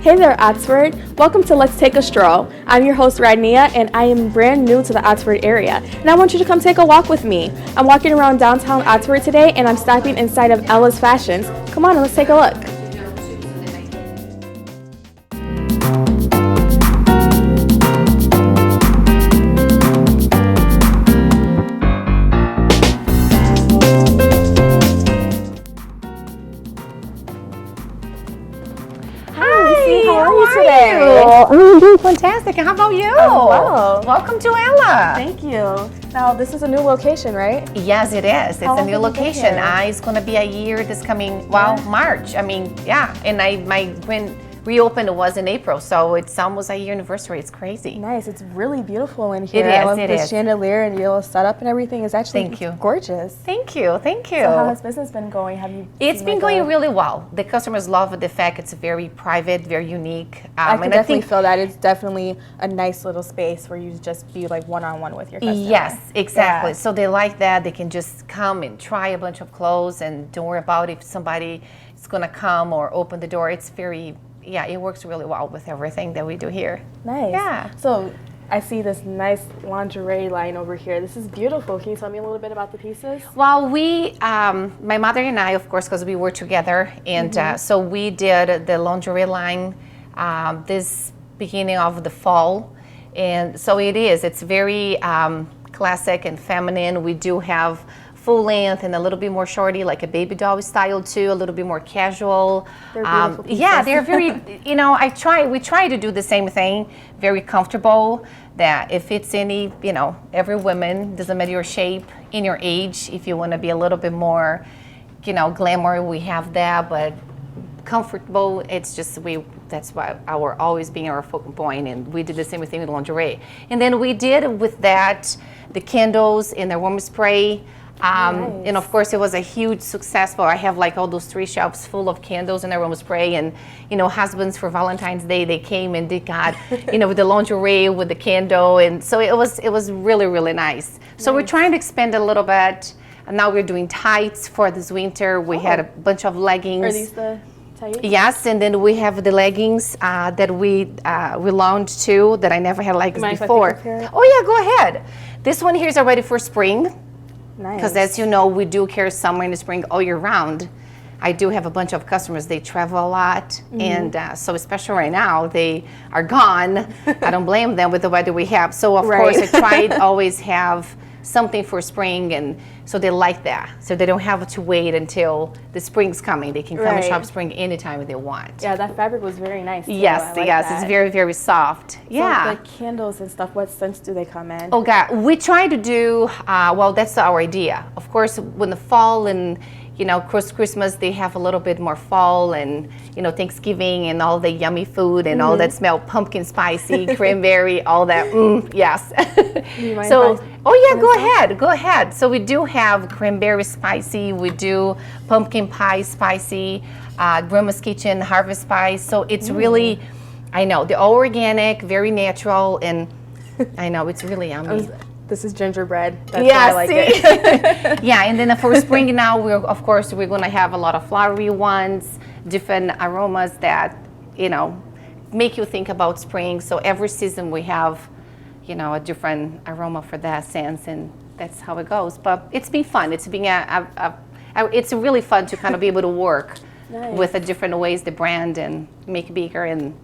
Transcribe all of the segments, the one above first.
Hey there, Oxford. Welcome to Let's Take a Stroll. I'm your host, Radnia, and I am brand new to the Oxford area. And I want you to come take a walk with me. I'm walking around downtown Oxford today, and I'm stopping inside of Ella's Fashions. Come on, let's take a look. I'm doing fantastic. How about you? Well. Welcome to Ella. Thank you. Now, this is a new location, right? Yes, it is. It's How a long new have you been location. here? It's going to be a year this coming, March. And when reopened, it was in April, so it's almost a year anniversary. It's crazy. Nice. It's really beautiful in here. It is, I love it the is. chandelier and your little setup and everything is actually Thank you. gorgeous. Thank you. So how has business been going? Have you? It's seen been like going really well. The customers love the fact it's very private, very unique. I can definitely feel that. It's definitely a nice little space where you just be like one-on-one with your customer. Yes, exactly. Yeah. So they like that. They can just come and try a bunch of clothes and don't worry about if somebody is going to come or open the door. It's it works really well with everything that we do here. Nice. Yeah. So I see this nice lingerie line over here. This is beautiful. Can you tell me a little bit about the pieces? Well, my mother and I, of course, because we were together, and so we did the lingerie line this beginning of the fall. And so it's very classic and feminine. We do have full length and a little bit more shorty, like a baby doll style too, a little bit more casual. They're beautiful pieces. Yeah, they're very, we try to do the same thing, very comfortable, that if it's any, every woman, doesn't matter your shape, in your age, if you want to be a little bit more, glamour, we have that, but comfortable, it's just, that's why our always being our focal point, and we did the same thing with lingerie. And then we did with that, the candles and the aroma spray. Nice. And of course it was a huge successful. I have like all those 3 shelves full of candles and aroma spray, and husbands for Valentine's Day, they came and they got with the lingerie with the candle, and so it was really, really nice. So we're trying to expand a little bit, and now we're doing tights for this winter. We had a bunch of leggings. Are these the tights? Yes, and then we have the leggings that we launched too, that I never had leggings Mind if I before. pick a pair? Oh yeah, go ahead. This one here is already for spring. Nice. Because as you know, we do carry summer and spring all year round. I do have a bunch of customers, they travel a lot, and so especially right now, they are gone. I don't blame them with the weather we have. So of course, I try to always have something for spring, and so they like that. So they don't have to wait until the spring's coming. They can come and shop spring anytime they want. Yeah, that fabric was very nice too. Yes, I like yes, that. it's very, very soft. So Yeah. the candles and stuff, what scents do they come in? Oh God, we try to do, that's our idea. Of course, when the fall and, Christmas, they have a little bit more fall and, Thanksgiving and all the yummy food and all that smell, pumpkin spicy, cranberry, all that, yes. Do you mind So, if I go ahead. So we do have cranberry spicy, we do pumpkin pie spicy, Grandma's Kitchen harvest spice. So it's really, I know, they're all organic, very natural, and I know, it's really yummy. This is gingerbread. That's why I like it. Yeah, and then for spring now, we're going to have a lot of flowery ones, different aromas that, make you think about spring. So every season we have, a different aroma for that sense, and that's how it goes. But it's been fun. It's been it's really fun to kind of be able to work with the different ways the brand and make bigger, and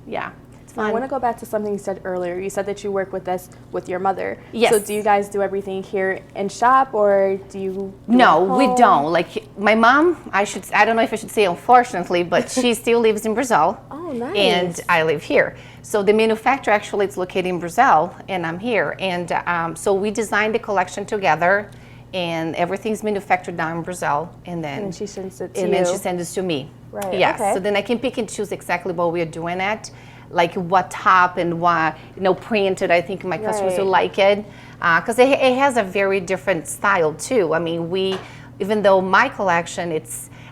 it's fun. I want to go back to something you said earlier. You said that you work with this with your mother. Yes. So do you guys do everything here in shop, or do you do No, it at we home? don't. Like my mom, I don't know if I should say unfortunately, but she still lives in Brazil. Oh, nice. And I live here. So the manufacturer actually is located in Brazil, and I'm here. And so we designed the collection together, and everything's manufactured down in Brazil. And then she sends it to and you. then she sends it to me. Right, Yes. okay. So then I can pick and choose exactly what we're doing at, like what top and what printed. I think my customers will like it because it has a very different style too. I mean, even though my collection,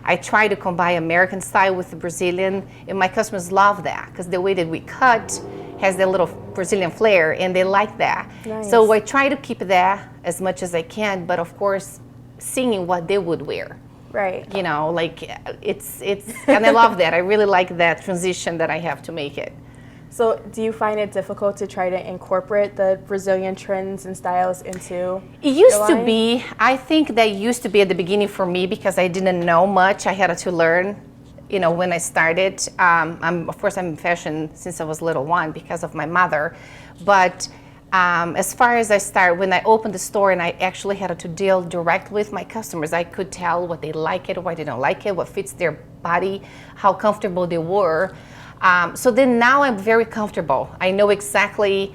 I try to combine American style with the Brazilian, and my customers love that because the way that we cut has that little Brazilian flair, and they like that. Nice. So I try to keep that as much as I can, but of course, seeing what they would wear. Right. You know, like it's, and I love that. I really like that transition that I have to make it. So do you find it difficult to try to incorporate the Brazilian trends and styles into It used your to line? be, I think that used to be at the beginning for me because I didn't know much. I had to learn, you know, when I started. Of course, I'm in fashion since I was little one because of my mother. But as far as when I opened the store and I actually had to deal direct with my customers, I could tell what they like it, why they don't like it, what fits their body, how comfortable they were. So then now I'm very comfortable. I know exactly,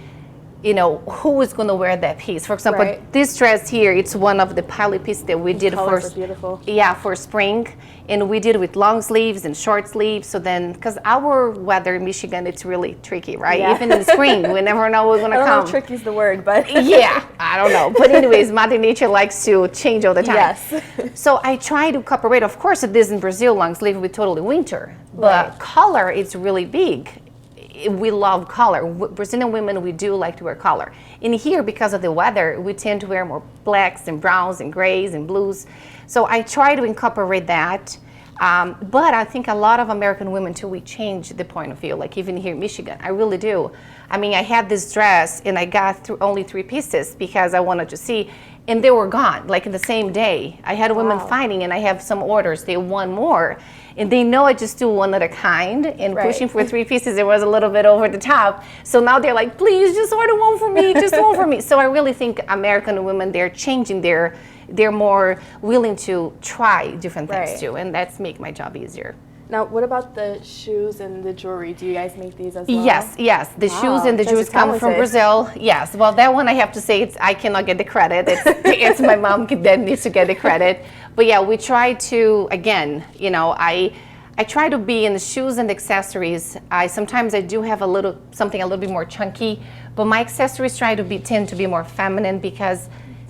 you know, who is going to wear that piece. For example, Right. this dress here, it's one of the pilot pieces that we did for, Colors are beautiful. yeah, for spring. And we did it with long sleeves and short sleeves. So then, because our weather in Michigan, it's really tricky, right? Yeah. Even in spring, we never know what's going I to don't know come. if tricky is the word, but Yeah, I don't know. But anyways, Mother Nature likes to change all the time. Yes. So I try to incorporate, of course, it is in Brazil, long sleeve with totally winter. But Right. color, it's really big. We love color. Brazilian women, we do like to wear color. In here, because of the weather, we tend to wear more blacks and browns and grays and blues. So I try to incorporate that. But I think a lot of American women too, we change the point of view, like even here in Michigan, I really do. I mean, I had this dress and I got through only 3 pieces because I wanted to see, and they were gone, like in the same day. I had women Wow. finding, and I have some orders, they want more. And they know I just do one at a kind, and Right. pushing for 3 pieces, it was a little bit over the top. So now they're like, please just order one for me, just one for me. So I really think American women, they're changing they're more willing to try different things Right. too, and that's make my job easier. Now, what about the shoes and the jewelry? Do you guys make these as well? Yes. The Wow, shoes and the guys are jewels come from talented. Brazil. Yes. Well, that one I have to say, I cannot get the credit. It's my mom that needs to get the credit. But yeah, we try to, again, you know, I try to be in the shoes and accessories. Sometimes I do have something a little bit more chunky, but my accessories tend to be more feminine because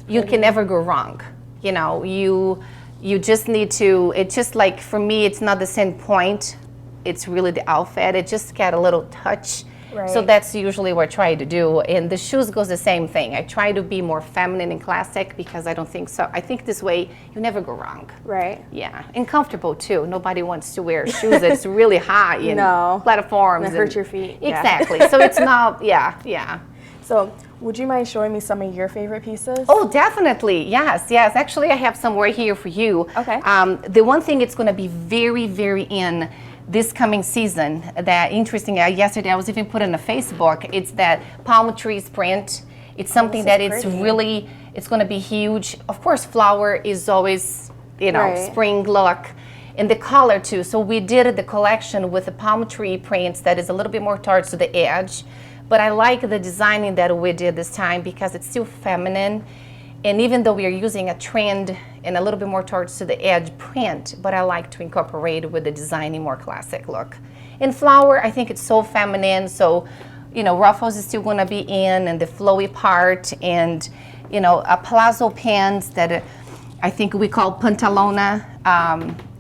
you can never go wrong. You know, you just need to, it's just like, for me, it's not the same point. It's really the outfit. It just got a little touch. Right. So that's usually what I try to do. And the shoes goes the same thing. I try to be more feminine and classic because I don't think so. I think this way you never go wrong. Right. Yeah, and comfortable too. Nobody wants to wear shoes that's really high and No. platforms. And it hurts your feet. Yeah. Exactly. So it's not, yeah. So, would you mind showing me some of your favorite pieces? Oh, definitely. Yes. Actually, I have some right here for you. Okay. The one thing it's going to be very, very in this coming season that interesting. Yesterday, I was even put on a Facebook. It's that palm trees print. It's something this that is it's pretty. really, it's going to be huge. Of course, flower is always, you know, Right. spring look. And the color too. So we did the collection with the palm tree prints that is a little bit more towards to the edge. But I like the designing that we did this time because it's still feminine. And even though we are using a trend and a little bit more towards to the edge print, but I like to incorporate it with the designing more classic look. In flower, I think it's so feminine. So, you know, ruffles is still going to be in, and the flowy part, and, you know, a palazzo pants that I think we call pantalona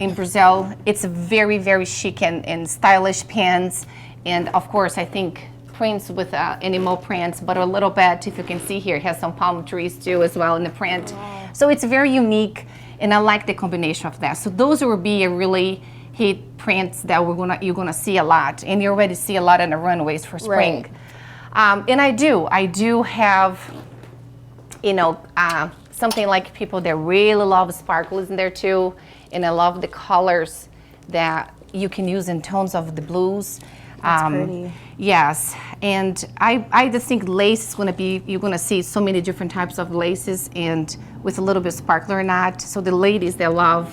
in Brazil. It's very, very chic and stylish pants. And of course, I think prints with animal prints, but a little bit, if you can see here, it has some palm trees too as well in the print. Wow. So it's very unique, and I like the combination of that. So those will be a really hit prints that you're gonna see a lot, and you already see a lot on the runways for spring. Right. And I do have, you know, something like people that really love sparkles in there too, and I love the colors that you can use in tones of the blues. That's pretty. Yes, and I just think lace is going to be, you're going to see so many different types of laces, and with a little bit of sparkler in that. So the ladies that love,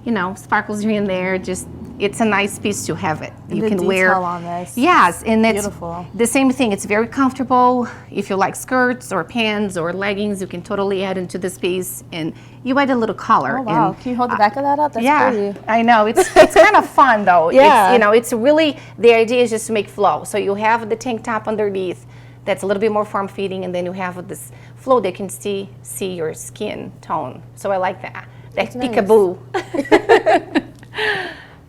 you know, sparkles here and there, just, it's a nice piece to have it. And you the can detail wear on this. Yes, and it's Beautiful. the same thing. It's very comfortable. If you like skirts or pants or leggings, you can totally add into this piece, and you add a little color. Oh, wow. And, Can you hold the back of that up? That's yeah, pretty. I know. It's kind of fun though. Yeah. It's, you know, it's really, the idea is just to make flow. So you have the tank top underneath that's a little bit more form fitting, and then you have this flow that can see your skin tone. So I like that. That That's nice. peekaboo.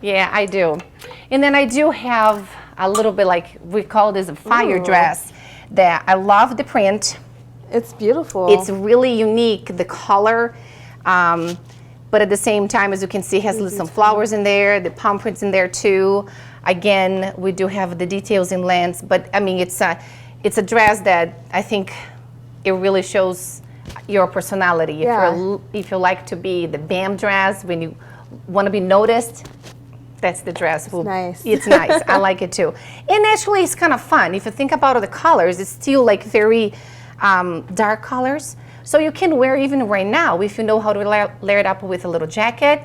Yeah, I do. And then I do have a little bit, like we call this a fire Ooh. dress, that I love the print. It's beautiful. It's really unique, the color. But but at the same time, as you can see, it has some flowers in there, the palm prints in there too. Again, we do have the details in lens, but I mean, it's a dress that I think it really shows your personality. If you like to be the BAM dress, when you want to be noticed, that's the dress. It's nice. It's nice. I like it too. And actually, it's kind of fun. If you think about the colors, it's still like very dark colors. So you can wear even right now, if you know how to layer it up with a little jacket,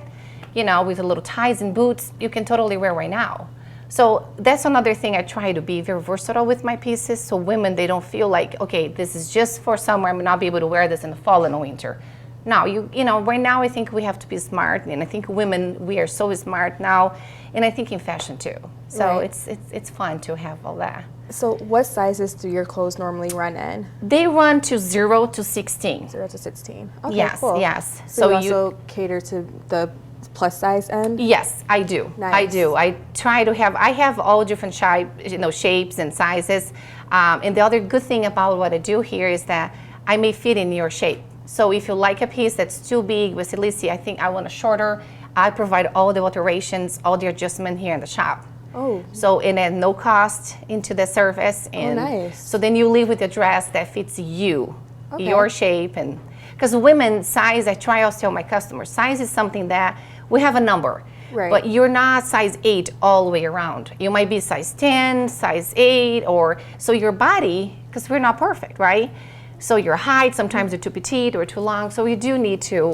you know, with a little ties and boots, you can totally wear right now. So that's another thing. I try to be very versatile with my pieces, so women, they don't feel like, okay, this is just for summer, I'm not be able to wear this in the fall and the winter. No, you know, right now I think we have to be smart, and I think women, we are so smart now, and I think in fashion too. So it's fun to have all that. So what sizes do your clothes normally run in? They run to 0 to 16. 0 to 16. Okay, yes, cool. yes. So you also cater to the plus size end? Yes, I do. Nice. I do. I try to have. I have all different shapes and sizes. And the other good thing about what I do here is that I may fit in your shape. So if you like a piece that's too big, we say, Lizzie, I think I want a shorter. I provide all the alterations, all the adjustment here in the shop. Oh. So and at no cost into the service. And nice. So then you leave with a dress that fits you, your shape, and because women size, I try to tell my customers, size is something that we have a number, but you're not size 8 all the way around. You might be size 10, size 8, or so your body, because we're not perfect, right? So your height, sometimes you're too petite or too long, so you do need to,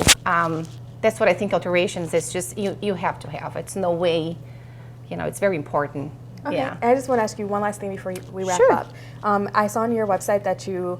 that's what I think alterations is just, you have to have. It's no way, you know, it's very important. Okay. Yeah. I just want to ask you one last thing before we wrap up. I saw on your website that you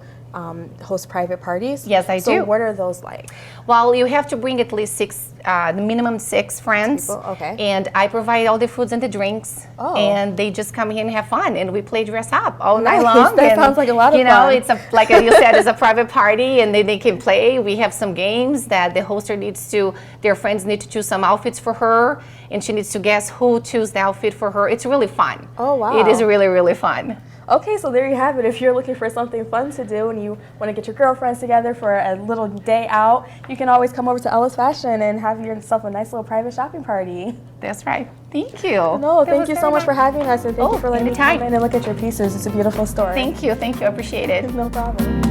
host private parties. Yes, I do. So what are those like? Well, you have to bring at least 6, the minimum 6 friends. People? Okay. And I provide all the foods and the drinks. Oh. And they just come here and have fun, and we play dress up all night long. That and, sounds like a lot of fun. You know, it's like you said, it's a private party, and they can play. We have some games that the hoster needs to, their friends need to choose some outfits for her, and she needs to guess who chose the outfit for her. It's really fun. Oh, wow. It is really, really fun. Okay, so there you have it. If you're looking for something fun to do and you want to get your girlfriends together for a little day out, you can always come over to Ella's Fashion and have yourself a nice little private shopping party. That's right. Thank you. No, thank you so much for having us, and thank you for letting me anytime. come in and look at your pieces. It's a beautiful store. Thank you. Thank you. I appreciate it. No problem.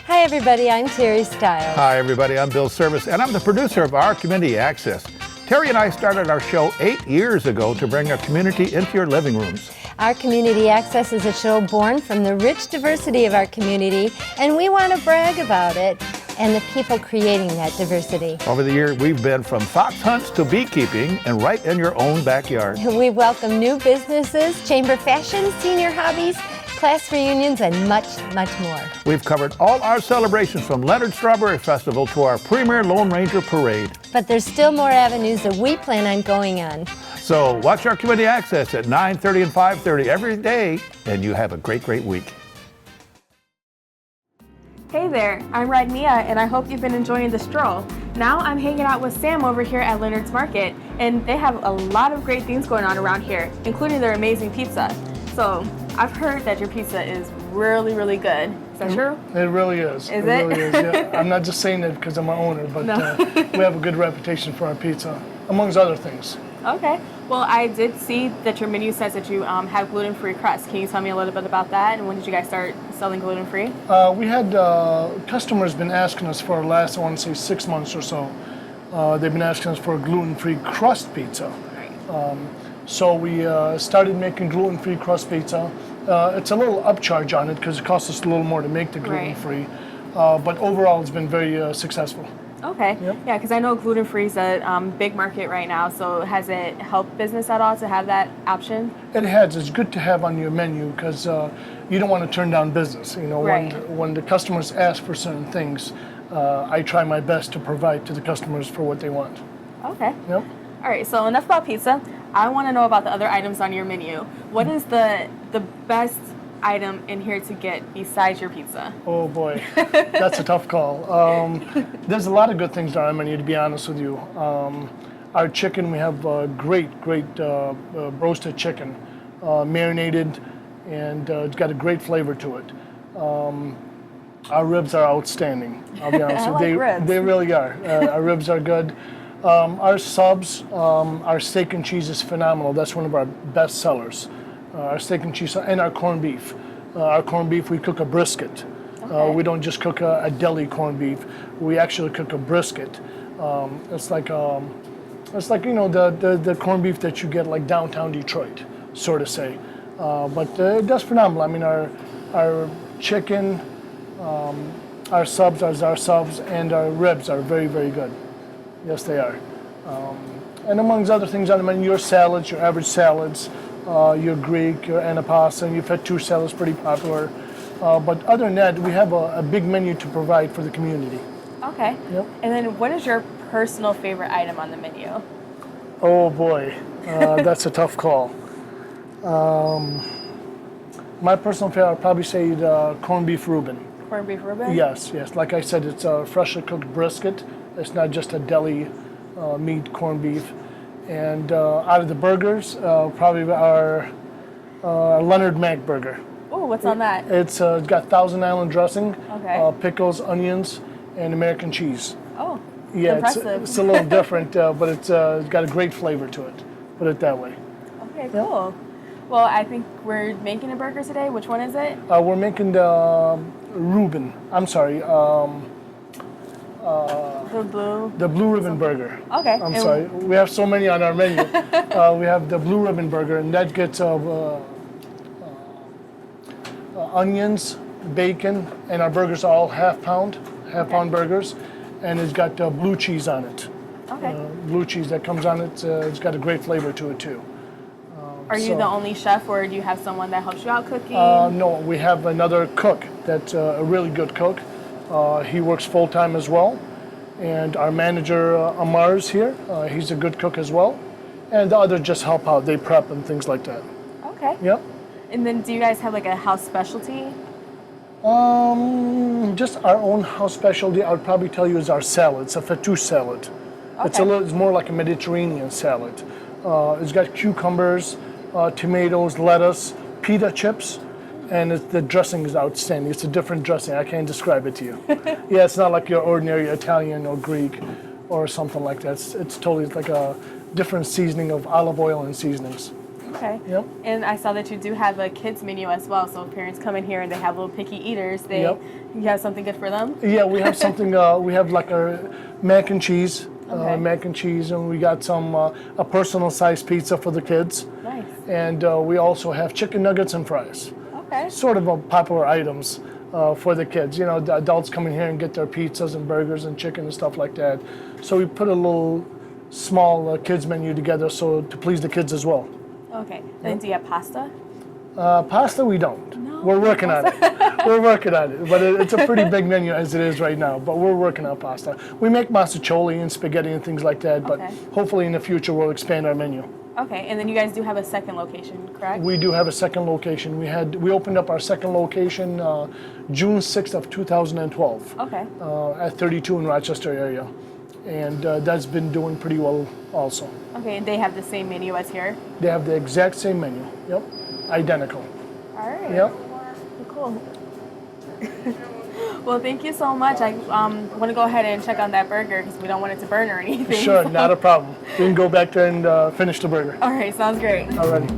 Hi everybody, I'm Terry Stiles. Hi everybody, I'm Bill Service, and I'm the producer of Our Community Access. Terry and I started our show 8 years ago to bring a community into your living rooms. Our Community Access is a show born from the rich diversity of our community, and we want to brag about it and the people creating that diversity. Over the year, we've been from fox hunts to beekeeping and right in your own backyard. We welcome new businesses, chamber fashion, senior hobbies, class reunions, and much, much more. We've covered all our celebrations from Leonards Strawberry Festival to our premier Lone Ranger Parade. But there's still more avenues that we plan on going on. So watch Our Community Access at 9:30 and 5:30 every day, and you have a great, great week. Hey there, I'm Radnia, and I hope you've been enjoying the stroll. Now I'm hanging out with Sam over here at Leonards Market, and they have a lot of great things going on around here, including their amazing pizza. So I've heard that your pizza is really, really good. Is that true? It really is. Is it? Really is, yeah. I'm not just saying that because I'm an owner, but we have a good reputation for our pizza, amongst other things. Okay. Well, I did see that your menu says that you have gluten-free crust. Can you tell me a little bit about that? And when did you guys start selling gluten-free? We had customers been asking us for the last, I want to say, 6 months or so. They've been asking us for a gluten-free crust pizza. So we started making gluten-free crust pizza. It's a little upcharge on it because it costs us a little more to make the gluten-free. But overall, it's been very successful. Okay. Yep. Yeah, because I know gluten-free is a big market right now. So has it helped business at all to have that option? It has. It's good to have on your menu because you don't want to turn down business. You know, Right. when the customers ask for certain things, I try my best to provide to the customers for what they want. Okay. Yep. All right. So enough about pizza. I want to know about the other items on your menu. What is the best item in here to get besides your pizza? Oh boy, that's a tough call. There's a lot of good things on our menu, to be honest with you. Our chicken, we have great roasted chicken, marinated, and it's got a great flavor to it. Our ribs are outstanding, I'll be honest I with you. like ribs. They really are. Our ribs are good. Our subs, our steak and cheese is phenomenal. That's one of our best sellers. Our steak and cheese, and our corned beef. Our corned beef, we cook a brisket. Okay. We don't just cook a deli corned beef. We actually cook a brisket. It's like you know the corned beef that you get like downtown Detroit, sort of say. But that's phenomenal. I mean our chicken, our subs are our subs, and our ribs are very, very good. Yes, they are. And amongst other things on the menu, your salads, your average salads, your Greek, your anapasta, and your fettuccine salad is pretty popular. But other than that, we have a big menu to provide for the community. Okay. Yep. And then what is your personal favorite item on the menu? Oh boy, that's a tough call. My personal favorite, I'd probably say the corned beef Reuben. Corned beef Reuben? Yes. Like I said, it's a freshly cooked brisket. It's not just a deli meat corned beef. And out of the burgers, probably our Leonard Mac burger. Oh, what's on that? It's got Thousand Island dressing, Okay. pickles, onions, and American cheese. Oh, Yeah, impressive. it's a little different, but it's got a great flavor to it. Put it that way. Okay, cool. Well, I think we're making a burger today. Which one is it? We're making the Reuben. I'm sorry, The Blue Ribbon burger. Okay. I'm and- sorry. We have so many on our menu. We have the Blue Ribbon burger, and that gets onions, bacon, and our burgers are all half pound burgers, and it's got blue cheese on it. Okay. Blue cheese that comes on it. It's got a great flavor to it too. Are you the only chef, or do you have someone that helps you out cooking? No, we have another cook that's a really good cook. He works full time as well. And our manager, Amar's here. He's a good cook as well. And the others just help out. They prep and things like that. Okay. Yep. And then do you guys have like a house specialty? Just our own house specialty, I would probably tell you, is our salad. It's a fettuccine salad. Okay. It's more like a Mediterranean salad. It's got cucumbers, tomatoes, lettuce, pita chips, and the dressing is outstanding. It's a different dressing. I can't describe it to you. Yeah, it's not like your ordinary Italian or Greek or something like that. It's totally like a different seasoning of olive oil and seasonings. Okay. Yep. And I saw that you do have a kids menu as well. So if parents come in here and they have little picky eaters, Yep. you have something good for them? Yeah, we have something. We have like our mac and cheese, Okay. and we got some a personal size pizza for the kids, Nice. and we also have chicken nuggets and fries. Okay. Sort of popular items for the kids. You know, the adults come in here and get their pizzas and burgers and chicken and stuff like that. So we put a little small kids menu together so to please the kids as well. Okay. And do you have pasta? Pasta we don't. No. We're working on it. We're working on it. But it's a pretty big menu as it is right now. But we're working on pasta. We make masticholi and spaghetti and things like that. But Okay. hopefully in the future we'll expand our menu. Okay. And then you guys do have a second location, correct? We do have a second location. We opened up our second location June 6th of 2012 Okay. at 32 in Rochester area. And that's been doing pretty well also. Okay. And they have the same menu as here? They have the exact same menu. Yep. Identical. All right. Yep. Cool. Well, thank you so much. I want to go ahead and check on that burger because we don't want it to burn or anything. Sure, so- not a problem. We can go back there and finish the burger. All right. Sounds great. Alrighty.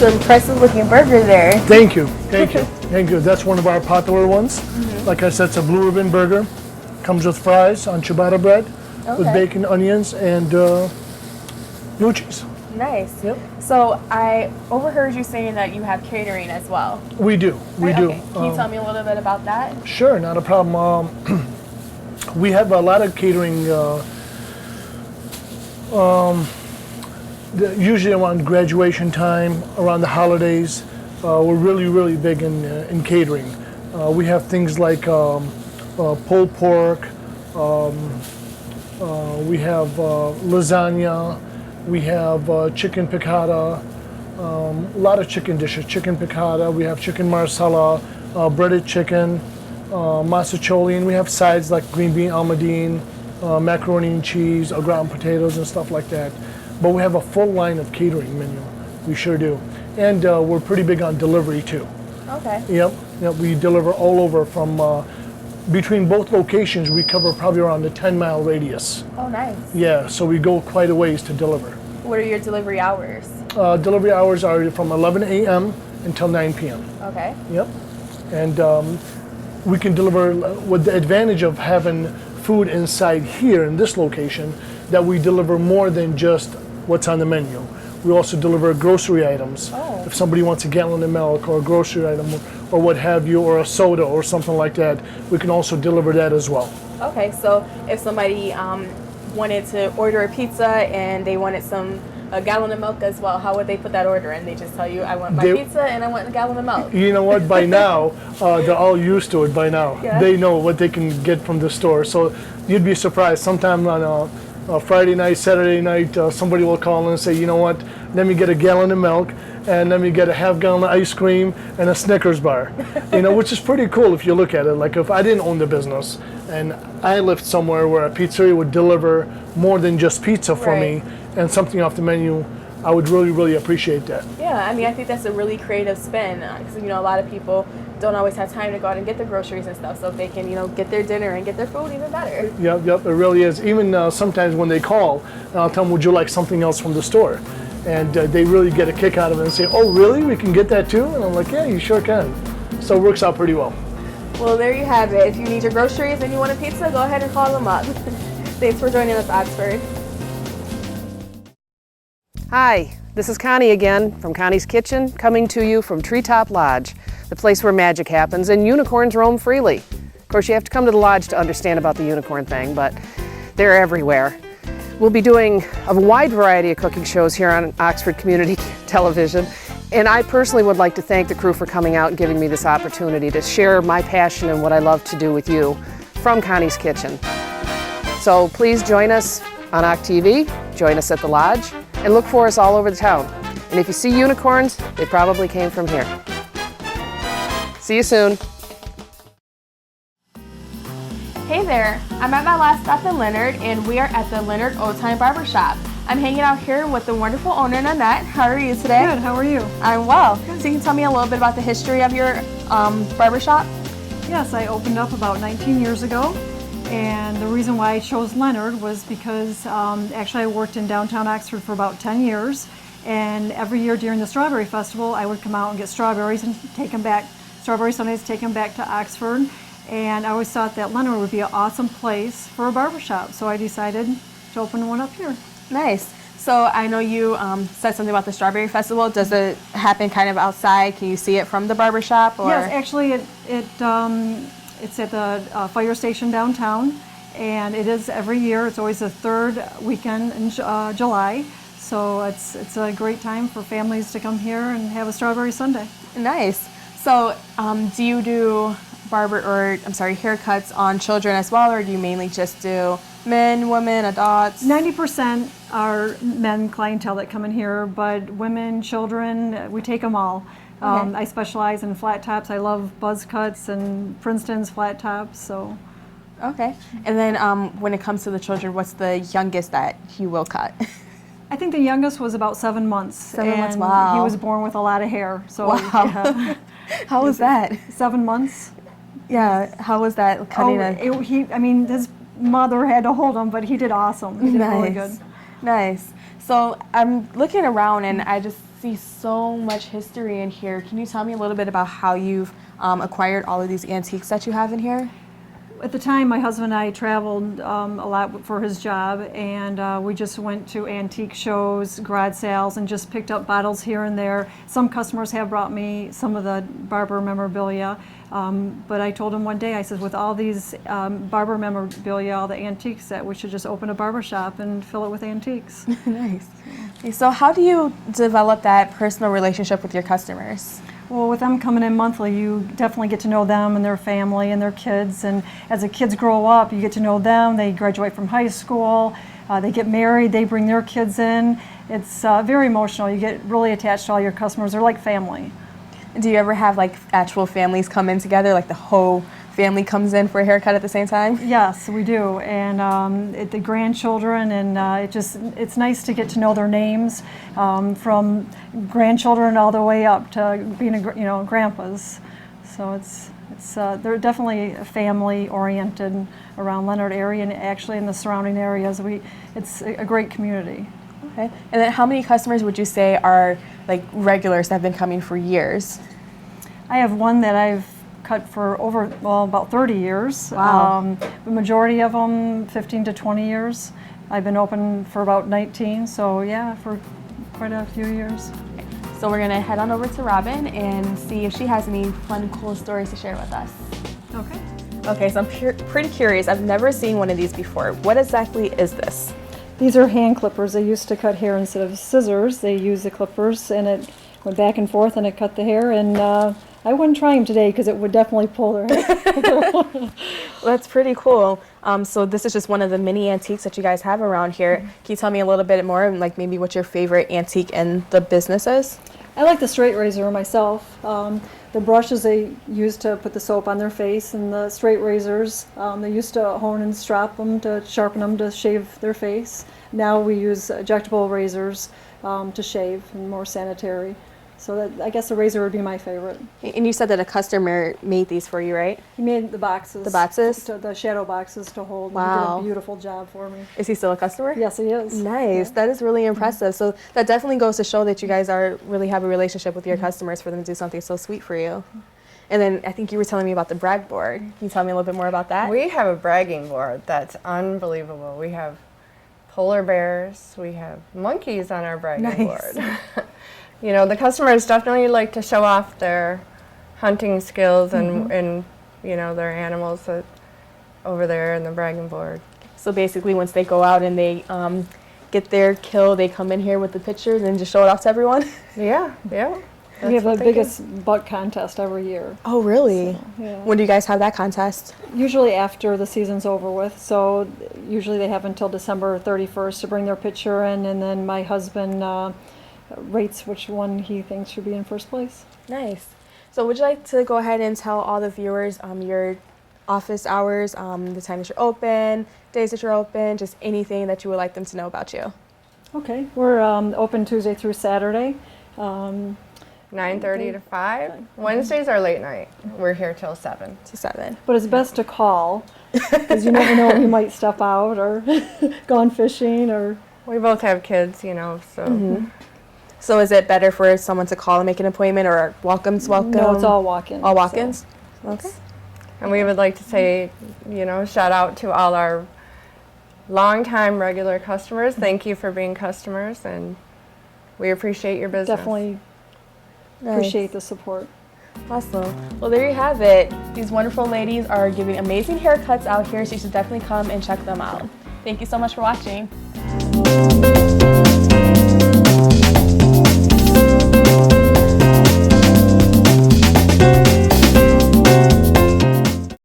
That's an impressive looking burger there. Thank you, thank you, thank you. That's one of our popular ones. Like I said, it's a blue ribbon burger. Comes with fries on ciabatta bread with bacon, onions, and blue cheese. Nice. Yep. So I overheard you saying that you have catering as well. We do, we do. Okay. Can you tell me a little bit about that? Sure, not a problem. We have a lot of catering, usually around graduation time, around the holidays. We're really big in catering. We have things like pulled pork, we have lasagna, we have chicken piccata, a lot of chicken dishes, chicken piccata, we have chicken marsala, breaded chicken, Stroll'in. We have sides like green bean almondine, macaroni and cheese, au gratin potatoes and stuff like that. But we have a full line of catering menu. We sure do. And we're pretty big on delivery too. Okay. Yep, we deliver all over from, between both locations we cover probably around a 10-mile radius. Oh, nice. Yeah, so we go quite a ways to deliver. What are your delivery hours? Delivery hours are from 11 a.m. until 9 p.m. Okay. Yep. And we can deliver with the advantage of having food inside here in this location, that we deliver more than just what's on the menu. We also deliver grocery items. Oh. If somebody wants a gallon of milk or a grocery item or what have you, or a soda or something like that, we can also deliver that as well. Okay, so if somebody wanted to order a pizza and they wanted a gallon of milk as well, how would they put that order in? They just tell you, I want my pizza and I want a gallon of milk. You know what, by now, they're all used to it by now. Yeah. They know what they can get from the store. So you'd be surprised. Sometime on a Friday night, Saturday night, somebody will call and say, you know what, let me get a gallon of milk and let me get a half gallon of ice cream and a Snickers bar. Which is pretty cool if you look at it. Like if I didn't own the business and I lived somewhere where a pizzeria would deliver more than just pizza for me and something off the menu, I would really appreciate that. Yeah, I mean, I think that's a really creative spin because, a lot of people don't always have time to go out and get the groceries and stuff, so if they can, get their dinner and get their food, even better. Yep, it really is. Even sometimes when they call, I'll tell them, would you like something else from the store? And they really get a kick out of it and say, oh, really? We can get that too? And I'm like, yeah, you sure can. So it works out pretty well. Well, there you have it. If you need your groceries and you want a pizza, go ahead and call them up. Thanks for joining us, Oxford. Hi, this is Connie again from Connie's Kitchen, coming to you from Treetop Lodge, the place where magic happens and unicorns roam freely. Of course, you have to come to the lodge to understand about the unicorn thing, but they're everywhere. We'll be doing a wide variety of cooking shows here on Oxford Community Television, and I personally would like to thank the crew for coming out and giving me this opportunity to share my passion and what I love to do with you from Connie's Kitchen. So please join us on OCTV, join us at the lodge, and look for us all over the town. And if you see unicorns, they probably came from here. See you soon. Hey there, I'm at my last stop in Leonard, and we are at the Leonard Old Time Barber Shop. I'm hanging out here with the wonderful owner, Nanette. How are you today? Good, how are you? I'm well. So you can tell me a little bit about the history of your barber shop? Yes, I opened up about 19 years ago, and the reason why I chose Leonard was because actually I worked in downtown Oxford for about 10 years, and every year during the Strawberry Festival I would come out and get strawberries and take them back, strawberry sundaes, take them back to Oxford, and I always thought that Leonard would be an awesome place for a barber shop, so I decided to open one up here. Nice. So I know you said something about the Strawberry Festival. Does it happen kind of outside? Can you see it from the barber shop? Or? Yes, actually it's at the fire station downtown, and it is every year. It's always the third weekend in July, so it's a great time for families to come here and have a strawberry sundae. Nice. So do you do haircuts on children as well, or do you mainly just do men, women, adults? 90% are men clientele that come in here, but women, children, we take them all. Okay. I specialize in flat tops. I love buzz cuts and Princeton's flat tops. So. Okay. And then when it comes to the children, what's the youngest that you will cut? I think the youngest was about 7 months. 7 months, wow. He was born with a lot of hair. So, wow. Yeah. How was that? 7 months. Yeah. How was that cutting? His mother had to hold him, but he did awesome. He did really good. Nice. So I'm looking around and I just see so much history in here. Can you tell me a little bit about how you've acquired all of these antiques that you have in here? At the time, my husband and I traveled a lot for his job, and we just went to antique shows, garage sales, and just picked up bottles here and there. Some customers have brought me some of the Barber memorabilia, but I told him one day, I said, with all these Barber memorabilia, all the antiques, that we should just open a barber shop and fill it with antiques. Nice. Okay, so how do you develop that personal relationship with your customers? Well, with them coming in monthly, you definitely get to know them and their family and their kids. And as the kids grow up, you get to know them. They graduate from high school, they get married, they bring their kids in. It's very emotional. You get really attached to all your customers. They're like family. Do you ever have like actual families come in together, like the whole family comes in for a haircut at the same time? Yes, we do. And the grandchildren, and it's nice to get to know their names, from grandchildren all the way up to being grandpas. So they're definitely family oriented around Leonard area, and actually in the surrounding areas. It's a great community. Okay. And then how many customers would you say are like regulars that have been coming for years? I have one that I've cut for about 30 years. Wow. The majority of them 15 to 20 years. I've been open for about 19, so yeah, for quite a few years. So we're gonna head on over to Robin and see if she has any fun, cool stories to share with us. Okay. Okay, so I'm pretty curious. I've never seen one of these before. What exactly is this? These are hand clippers. They used to cut hair instead of scissors. They use the clippers, and it went back and forth, and it cut the hair. And I wouldn't try them today because it would definitely pull their hair. That's pretty cool. So this is just one of the many antiques that you guys have around here. Can you tell me a little bit more, like maybe what your favorite antique in the business is? I like the straight razor myself. The brushes they used to put the soap on their face, and the straight razors, they used to hone and strop them to sharpen them to shave their face. Now we use ejectable razors to shave, and more sanitary. So I guess the razor would be my favorite. And you said that a customer made these for you, right? He made the boxes. The boxes? The shadow boxes to hold. Wow. He did a beautiful job for me. Is he still a customer? Yes, he is. Nice. Yeah. That is really impressive. So that definitely goes to show that you guys really have a relationship with your customers for them to do something so sweet for you. And then I think you were telling me about the brag board. Can you tell me a little bit more about that? We have a bragging board that's unbelievable. We have polar bears, we have monkeys on our bragging board. You know, the customers definitely like to show off their hunting skills and you know, their animals over there in the bragging board. So basically once they go out and they get their kill, they come in here with the pictures and just show it off to everyone? Yeah, yeah. We have the biggest buck contest every year. Oh, really? So, yeah. When do you guys have that contest? Usually after the season's over with. So usually they have until December 31st to bring their picture in, and then my husband rates which one he thinks should be in first place. Nice. So would you like to go ahead and tell all the viewers your office hours, the time that you're open, days that you're open, just anything that you would like them to know about you? Okay. We're open Tuesday through Saturday. 9:30 to 5. Wednesdays are late night. We're here till 7. To 7. But it's best to call because you never know when you might step out or gone fishing or... We both have kids, you know, so... So is it better for someone to call and make an appointment, or walk-ins? No, it's all walk-ins. All walk-ins? So. Okay. And we would like to say, you know, shout out to all our longtime regular customers. Thank you for being customers, and we appreciate your business. Definitely Nice. appreciate the support. Awesome. Well, there you have it. These wonderful ladies are giving amazing haircuts out here, so you should definitely come and check them out. Thank you so much for watching.